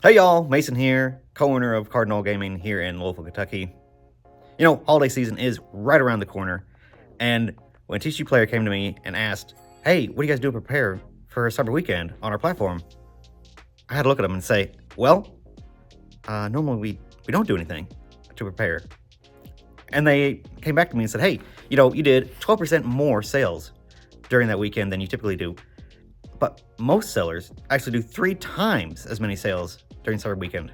Hey y'all, Mason here, co-owner of Cardinal Gaming here in Louisville, Kentucky. You know, holiday season is right around the corner, and when TCGplayer came to me and asked, hey, what do you guys do to prepare for Cyber Weekend on our platform? I had to look at them and say, well, normally we don't do anything to prepare. And they came back to me and said, hey, you know, you did 12% more sales during that weekend than you typically do. But most sellers actually do 3 times as many sales during Cyber Weekend.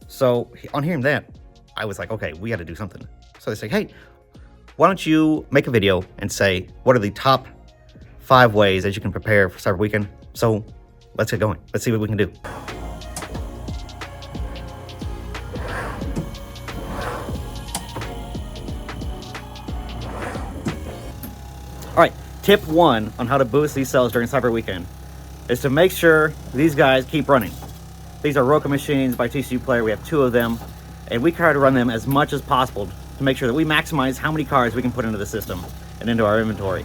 So on hearing that, I was like, okay, we got to do something. So they say, hey, why don't you make a video and say, what are the top 5 ways that you can prepare for Cyber Weekend? So let's get going. Let's see what we can do. All right, tip 1 on how to boost these sales during Cyber Weekend is to make sure these guys keep running. These are Roka machines by TCGplayer. We have 2 of them, and we try to run them as much as possible to make sure that we maximize how many cards we can put into the system and into our inventory.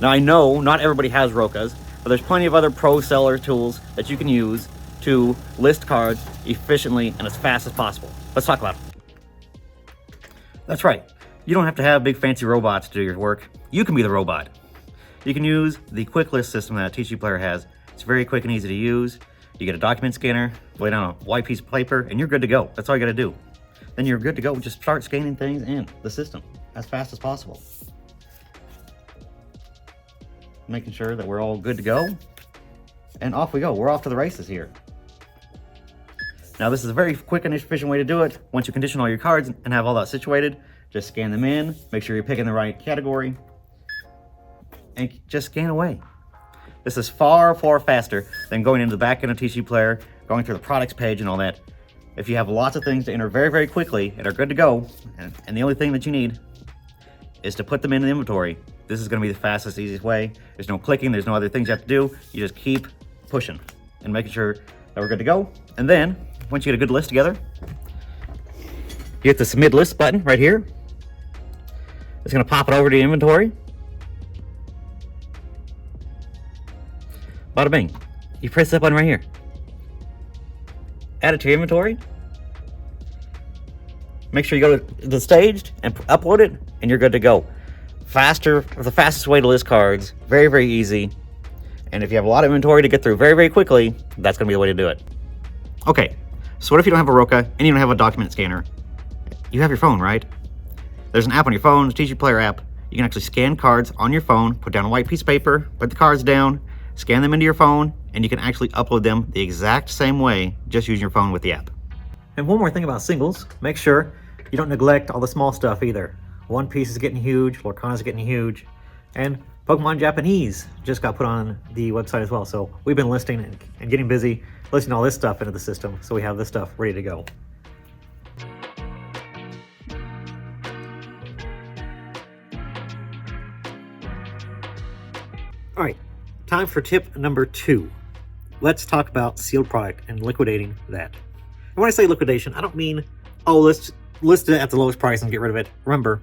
Now, I know not everybody has Rokas, but there's plenty of other pro seller tools that you can use to list cards efficiently and as fast as possible. Let's talk about it. That's right. You don't have to have big fancy robots to do your work. You can be the robot. You can use the quick list system that TCGplayer has. It's very quick and easy to use. You get a document scanner, lay down a white piece of paper, and you're good to go. That's all you got to do. Then you're good to go. Just start scanning things in the system as fast as possible. Making sure that we're all good to go. And off we go. We're off to the races here. Now, this is a very quick and efficient way to do it. Once you condition all your cards and have all that situated, just scan them in, make sure you're picking the right category, and just scan away. This is far, far faster than going into the back end of TCGplayer, going through the products page and all that. If you have lots of things to enter very, very quickly and are good to go, and the only thing that you need is to put them in the inventory, this is going to be the fastest, easiest way. There's no clicking, there's no other things you have to do. You just keep pushing and making sure that we're good to go. And then, once you get a good list together, you hit the submit list button right here. It's going to pop it over to the inventory. Bada bing. You press that button right here. Add it to your inventory. Make sure you go to the staged and upload it, and you're good to go. Faster, the fastest way to list cards. Very, very easy. And if you have a lot of inventory to get through very, very quickly, that's going to be the way to do it. Okay, so what if you don't have a Roka and you don't have a document scanner? You have your phone, right? There's an app on your phone, the TCGplayer app. You can actually scan cards on your phone, put down a white piece of paper, put the cards down, scan them into your phone, and you can actually upload them the exact same way, just using your phone with the app. And one more thing about singles, make sure you don't neglect all the small stuff either. One Piece is getting huge, Lorcana is getting huge, and Pokemon Japanese just got put on the website as well. So we've been listing and getting busy listing all this stuff into the system, so we have this stuff ready to go. All right. Time for tip number 2. Let's talk about sealed product and liquidating that. And when I say liquidation, I don't mean, oh, let's list it at the lowest price and get rid of it. Remember,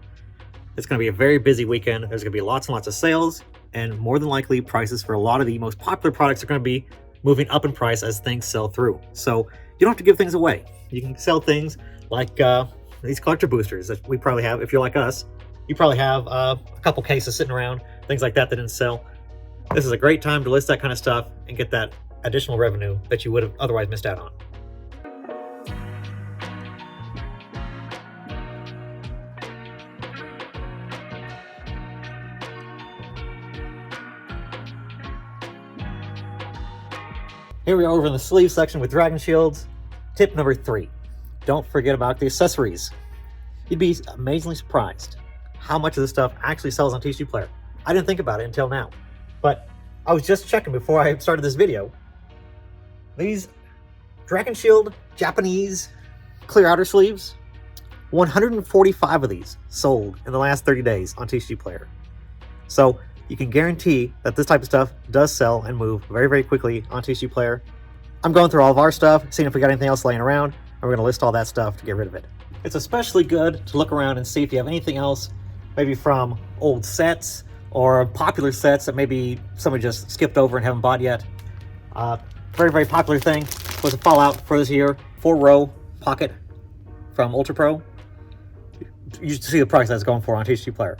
it's going to be a very busy weekend. There's going to be lots and lots of sales, and more than likely prices for a lot of the most popular products are going to be moving up in price as things sell through. So you don't have to give things away. You can sell things like these collector boosters that we probably have. If you're like us, you probably have a couple cases sitting around, things like that didn't sell. This is a great time to list that kind of stuff and get that additional revenue that you would have otherwise missed out on. Here we are over in the sleeve section with Dragon Shields. Tip number 3, don't forget about the accessories. You'd be amazingly surprised how much of this stuff actually sells on TCGplayer. I didn't think about it until now. But I was just checking before I started this video. These Dragon Shield Japanese clear outer sleeves, 145 of these sold in the last 30 days on TCGplayer. So you can guarantee that this type of stuff does sell and move very, very quickly on TCGplayer. I'm going through all of our stuff, seeing if we got anything else laying around, and we're going to list all that stuff to get rid of it. It's especially good to look around and see if you have anything else, maybe from old sets or popular sets that maybe somebody just skipped over and haven't bought yet. Very, very popular thing was a Fallout for this year, 4-row pocket from Ultra Pro. You see the price that's going for on TCGplayer.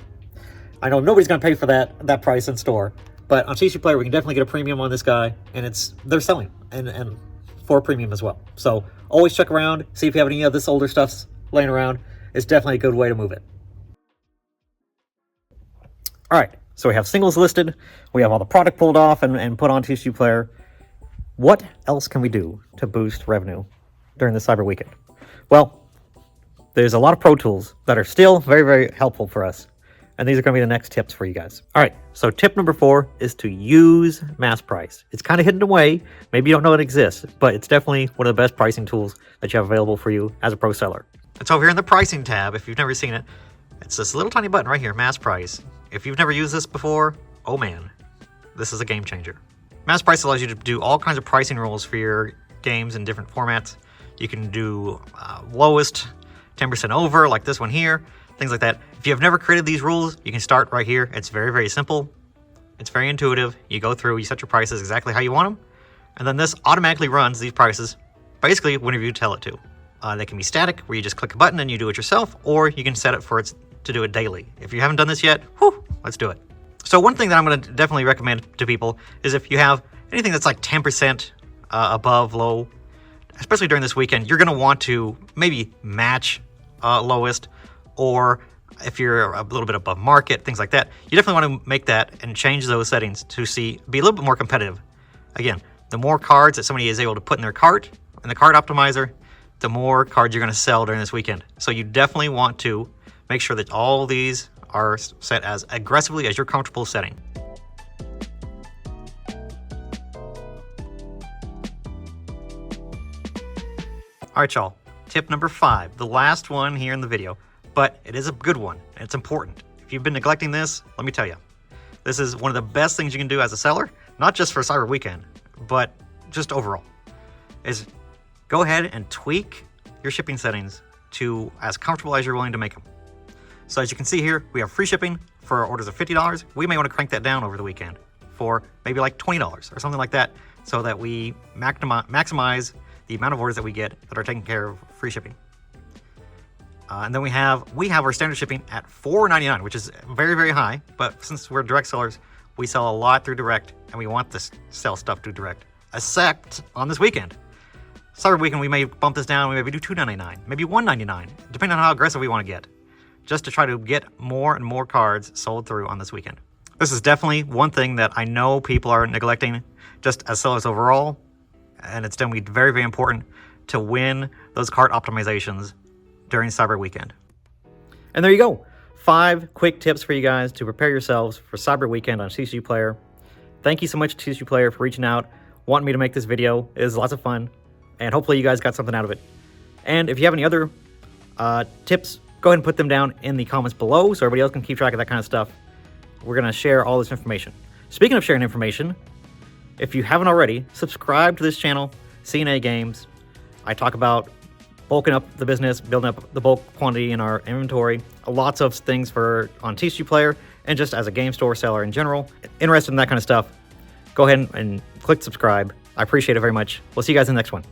I know nobody's going to pay for that price in store, but on TCGplayer we can definitely get a premium on this guy, and they're selling and for a premium as well. So always check around, see if you have any of this older stuff laying around. It's definitely a good way to move it. All right, so we have singles listed, we have all the product pulled off and put on TCGplayer. What else can we do to boost revenue during the Cyber Weekend? Well, there's a lot of pro tools that are still very, very helpful for us. And these are going to be the next tips for you guys. All right, so tip number 4 is to use MassPrice. It's kind of hidden away. Maybe you don't know it exists, but it's definitely one of the best pricing tools that you have available for you as a pro seller. It's over here in the pricing tab. If you've never seen it, it's this little tiny button right here, MassPrice. If you've never used this before, oh man, this is a game changer. MassPrice allows you to do all kinds of pricing rules for your games in different formats. You can do lowest, 10% over, like this one here, things like that. If you have never created these rules, you can start right here. It's very, very simple. It's very intuitive. You go through, you set your prices exactly how you want them, and then this automatically runs these prices basically whenever you tell it to. They can be static, where you just click a button and you do it yourself, or you can set it for it to do it daily. If you haven't done this yet, whew, let's do it. So one thing that I'm going to definitely recommend to people is if you have anything that's like 10% above low, especially during this weekend, you're going to want to maybe match lowest, or if you're a little bit above market, things like that, you definitely want to make that and change those settings to be a little bit more competitive. Again, the more cards that somebody is able to put in their cart, in the cart optimizer, the more cards you're going to sell during this weekend. So you definitely want to make sure that all these are set as aggressively as you're comfortable setting. All right, y'all. Tip number 5, the last one here in the video, but it is a good one, and it's important. If you've been neglecting this, let me tell you, this is one of the best things you can do as a seller, not just for Cyber Weekend, but just overall, is go ahead and tweak your shipping settings to as comfortable as you're willing to make them. So as you can see here, we have free shipping for orders of $50. We may want to crank that down over the weekend for maybe like $20 or something like that, so that we maximize the amount of orders that we get that are taking care of free shipping. And then we have our standard shipping at $4.99, which is very, very high. But since we're direct sellers, we sell a lot through direct, and we want to sell stuff through direct. Except on this weekend. Cyber Weekend, we may bump this down. We maybe do $2.99, maybe $1.99, depending on how aggressive we want to get, just to try to get more and more cards sold through on this weekend. This is definitely one thing that I know people are neglecting, just as sellers overall, and it's definitely very, very important to win those cart optimizations during Cyber Weekend. And there you go. 5 quick tips for you guys to prepare yourselves for Cyber Weekend on TCGplayer. Thank you so much to TCGplayer for reaching out, wanting me to make this video. It was lots of fun, and hopefully you guys got something out of it. And if you have any other tips, go ahead and put them down in the comments below so everybody else can keep track of that kind of stuff. We're going to share all this information. Speaking of sharing information, if you haven't already, subscribe to this channel, CNA Games. I talk about bulking up the business, building up the bulk quantity in our inventory, lots of things on TCGplayer, and just as a game store seller in general. Interested in that kind of stuff, go ahead and click subscribe. I appreciate it very much. We'll see you guys in the next one.